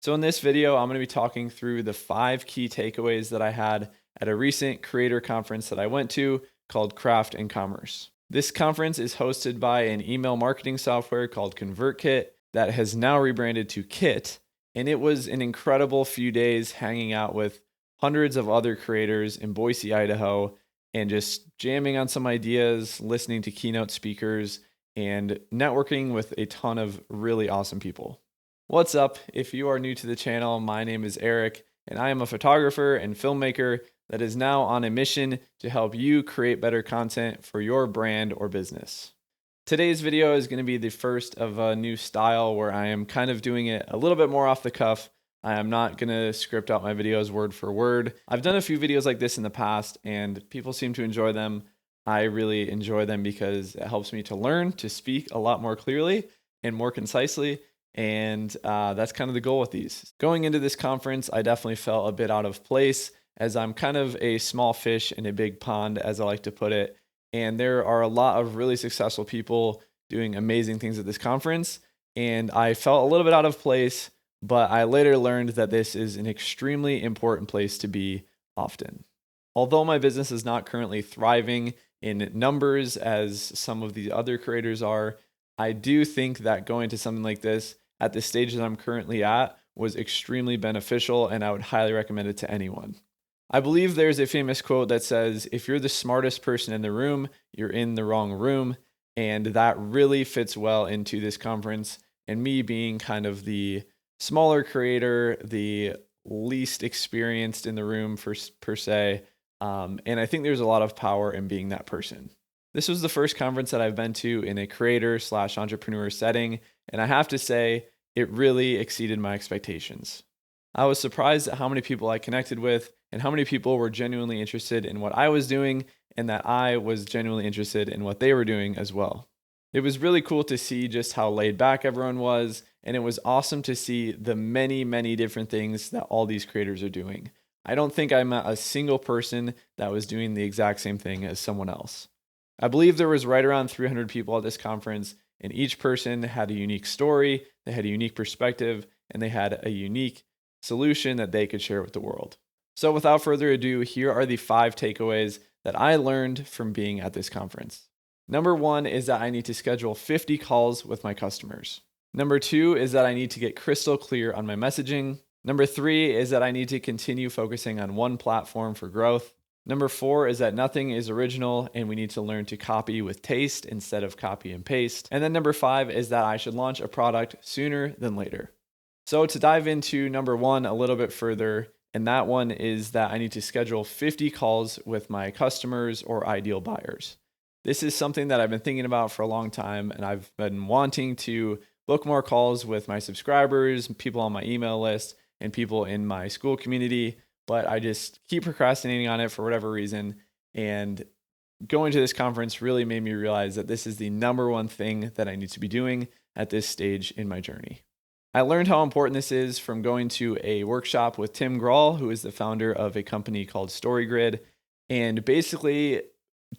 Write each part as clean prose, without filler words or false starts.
So in this video, I'm going to be talking through the 5 key takeaways that I had at a recent creator conference that I went to called Craft and Commerce. This conference is hosted by an email marketing software called ConvertKit that has now rebranded to Kit, and it was an incredible few days hanging out with hundreds of other creators in Boise, Idaho, and just jamming on some ideas, listening to keynote speakers, and networking with a ton of really awesome people. What's up? If you are new to the channel, my name is Eric, and I am a photographer and filmmaker that is now on a mission to help you create better content for your brand or business. Today's video is going to be the first of a new style where I am kind of doing it a little bit more off the cuff. I am not going to script out my videos word for word. I've done a few videos like this in the past and people seem to enjoy them. I really enjoy them because it helps me to learn to speak a lot more clearly and more concisely. And that's kind of the goal with these. Going into this conference, I definitely felt a bit out of place as I'm kind of a small fish in a big pond, as I like to put it. And there are a lot of really successful people doing amazing things at this conference. And I felt a little bit out of place, but I later learned that this is an extremely important place to be often. Although my business is not currently thriving in numbers as some of the other creators are, I do think that going to something like this at the stage that I'm currently at was extremely beneficial, and I would highly recommend it to anyone. I believe there's a famous quote that says, if you're the smartest person in the room, you're in the wrong room. And that really fits well into this conference, and me being kind of the smaller creator, the least experienced in the room per se. And I think there's a lot of power in being that person. This was the first conference that I've been to in a creator/entrepreneur setting, and I have to say, it really exceeded my expectations. I was surprised at how many people I connected with and how many people were genuinely interested in what I was doing, and that I was genuinely interested in what they were doing as well. It was really cool to see just how laid back everyone was, and it was awesome to see the many, many different things that all these creators are doing. I don't think I met a single person that was doing the exact same thing as someone else. I believe there was right around 300 people at this conference, and each person had a unique story, they had a unique perspective, and they had a unique solution that they could share with the world. So without further ado, here are the 5 takeaways that I learned from being at this conference. Number 1 is that I need to schedule 50 calls with my customers. Number 2 is that I need to get crystal clear on my messaging. Number 3 is that I need to continue focusing on one platform for growth. Number 4 is that nothing is original and we need to learn to copy with taste instead of copy and paste. And then number 5 is that I should launch a product sooner than later. So to dive into number 1 a little bit further, and that one is that I need to schedule 50 calls with my customers or ideal buyers. This is something that I've been thinking about for a long time, and I've been wanting to book more calls with my subscribers, people on my email list, and people in my school community. But I just keep procrastinating on it for whatever reason. And going to this conference really made me realize that this is the number 1 thing that I need to be doing at this stage in my journey. I learned how important this is from going to a workshop with Tim Grahl, who is the founder of a company called StoryGrid. And basically,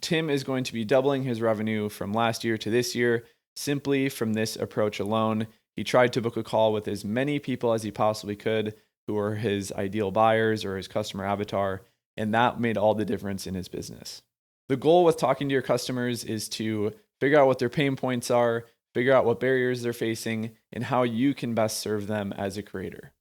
Tim is going to be doubling his revenue from last year to this year simply from this approach alone. He tried to book a call with as many people as he possibly could who are his ideal buyers or his customer avatar, and that made all the difference in his business. The goal with talking to your customers is to figure out what their pain points are, figure out what barriers they're facing, and how you can best serve them as a creator.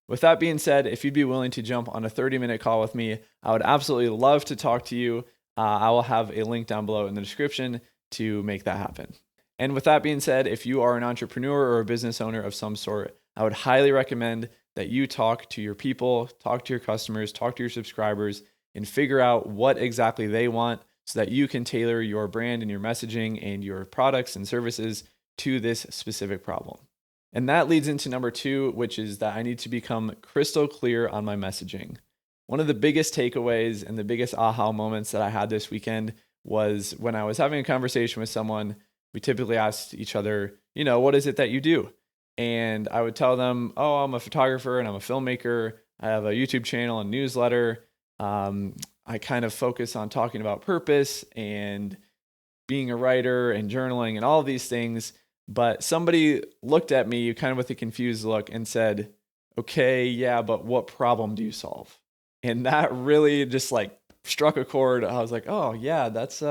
With that being said, if you'd be willing to jump on a 30-minute call with me, I would absolutely love to talk to you. I will have a link down below in the description to make that happen. And with that being said, if you are an entrepreneur or a business owner of some sort, I would highly recommend that you talk to your people, talk to your customers, talk to your subscribers, and figure out what exactly they want so that you can tailor your brand and your messaging and your products and services to this specific problem. And that leads into number 2, which is that I need to become crystal clear on my messaging. One of the biggest takeaways and the biggest aha moments that I had this weekend was when I was having a conversation with someone. We typically asked each other, what is it that you do? And I would tell them, oh, I'm a photographer and I'm a filmmaker. I have a YouTube channel and newsletter. I kind of focus on talking about purpose and being a writer and journaling and all of these things. But somebody looked at me kind of with a confused look and said, Okay, yeah, but what problem do you solve? And that really just like struck a chord. I was like, oh yeah, that's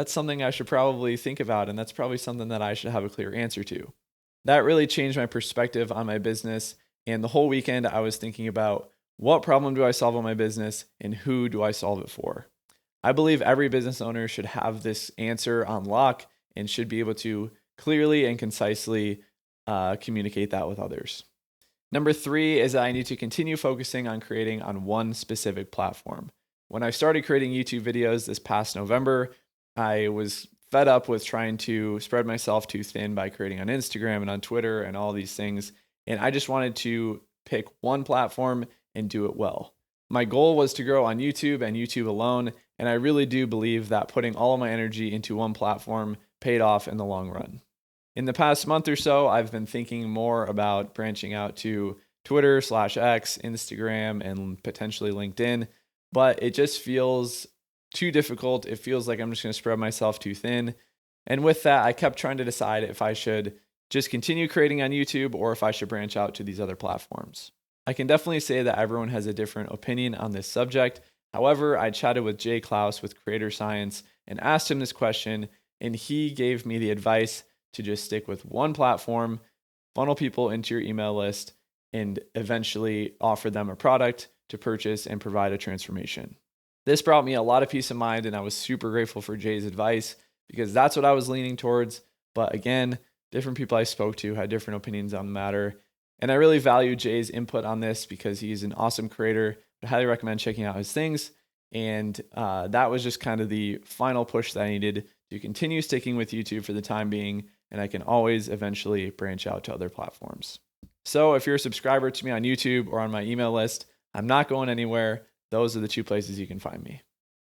something I should probably think about, and that's probably something that I should have a clear answer to. That really changed my perspective on my business. And the whole weekend, I was thinking about what problem do I solve on my business and who do I solve it for? I believe every business owner should have this answer on lock and should be able to clearly and concisely communicate that with others. Number 3 is that I need to continue focusing on creating on one specific platform. When I started creating YouTube videos this past November, I was fed up with trying to spread myself too thin by creating on Instagram and on Twitter and all these things. And I just wanted to pick one platform and do it well. My goal was to grow on YouTube and YouTube alone. And I really do believe that putting all of my energy into one platform paid off in the long run. In the past month or so, I've been thinking more about branching out to Twitter/X, Instagram, and potentially LinkedIn, but it just feels too difficult. It feels like I'm just going to spread myself too thin. And with that, I kept trying to decide if I should just continue creating on YouTube or if I should branch out to these other platforms. I can definitely say that everyone has a different opinion on this subject. However, I chatted with Clouse with Creator Science and asked him this question, and he gave me the advice to just stick with one platform, funnel people into your email list, and eventually offer them a product to purchase and provide a transformation. This brought me a lot of peace of mind, and I was super grateful for Jay's advice because that's what I was leaning towards. But again, different people I spoke to had different opinions on the matter. And I really value Jay's input on this because he's an awesome creator. I highly recommend checking out his things. And that was just kind of the final push that I needed to continue sticking with YouTube for the time being. And I can always eventually branch out to other platforms. So if you're a subscriber to me on YouTube or on my email list, I'm not going anywhere. Those are the 2 places you can find me.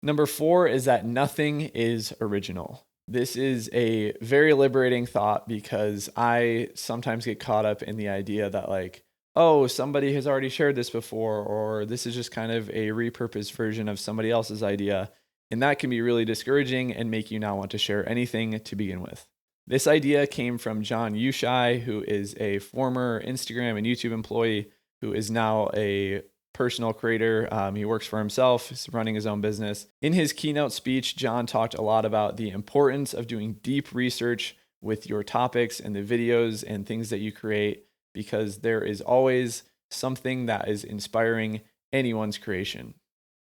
Number 4 is that nothing is original. This is a very liberating thought because I sometimes get caught up in the idea that like, oh, somebody has already shared this before, or this is just kind of a repurposed version of somebody else's idea. And that can be really discouraging and make you not want to share anything to begin with. This idea came from Jon Youshei, who is a former Instagram and YouTube employee who is now a personal creator. He works for himself, he's running his own business. In his keynote speech, Jon talked a lot about the importance of doing deep research with your topics and the videos and things that you create, because there is always something that is inspiring anyone's creation.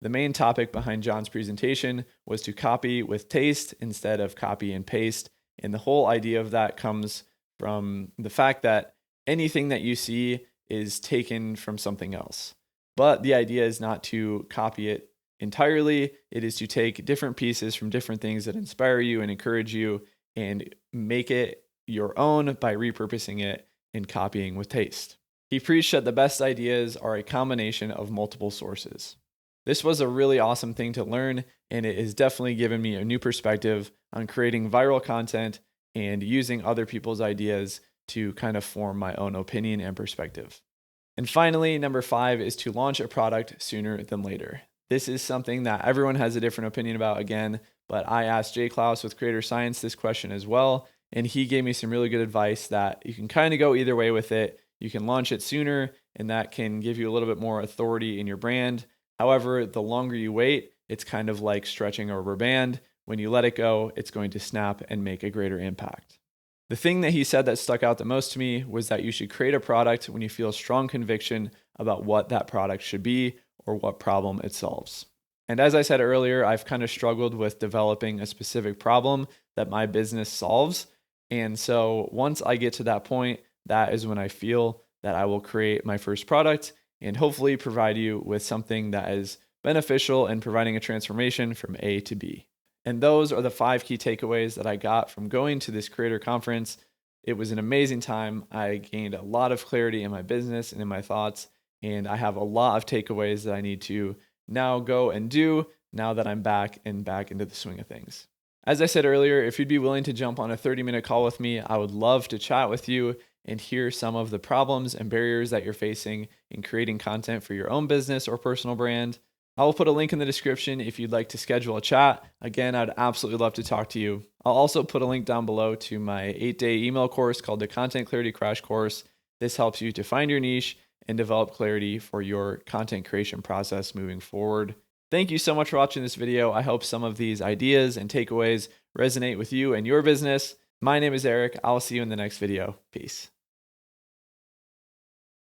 The main topic behind Jon's presentation was to copy with taste instead of copy and paste. And the whole idea of that comes from the fact that anything that you see is taken from something else. But the idea is not to copy it entirely. It is to take different pieces from different things that inspire you and encourage you and make it your own by repurposing it and copying with taste. He preached that the best ideas are a combination of multiple sources. This was a really awesome thing to learn, and it has definitely given me a new perspective on creating viral content and using other people's ideas to kind of form my own opinion and perspective. And finally, number 5 is to launch a product sooner than later. This is something that everyone has a different opinion about again, but I asked Jay Clouse with Creator Science this question as well, and he gave me some really good advice that you can kind of go either way with it. You can launch it sooner, and that can give you a little bit more authority in your brand. However, the longer you wait, it's kind of like stretching a rubber band. When you let it go, it's going to snap and make a greater impact. The thing that he said that stuck out the most to me was that you should create a product when you feel strong conviction about what that product should be or what problem it solves. And as I said earlier, I've kind of struggled with developing a specific problem that my business solves. And so once I get to that point, that is when I feel that I will create my first product and hopefully provide you with something that is beneficial in providing a transformation from A to B. And those are the 5 key takeaways that I got from going to this creator conference. It was an amazing time. I gained a lot of clarity in my business and in my thoughts, and I have a lot of takeaways that I need to now go and do now that I'm back into the swing of things. As I said earlier, if you'd be willing to jump on a 30-minute call with me, I would love to chat with you and hear some of the problems and barriers that you're facing in creating content for your own business or personal brand. I will put a link in the description if you'd like to schedule a chat. Again, I'd absolutely love to talk to you. I'll also put a link down below to my 8-day email course called the Content Clarity Crash Course. This helps you to find your niche and develop clarity for your content creation process moving forward. Thank you so much for watching this video. I hope some of these ideas and takeaways resonate with you and your business. My name is Eric. I'll see you in the next video. Peace.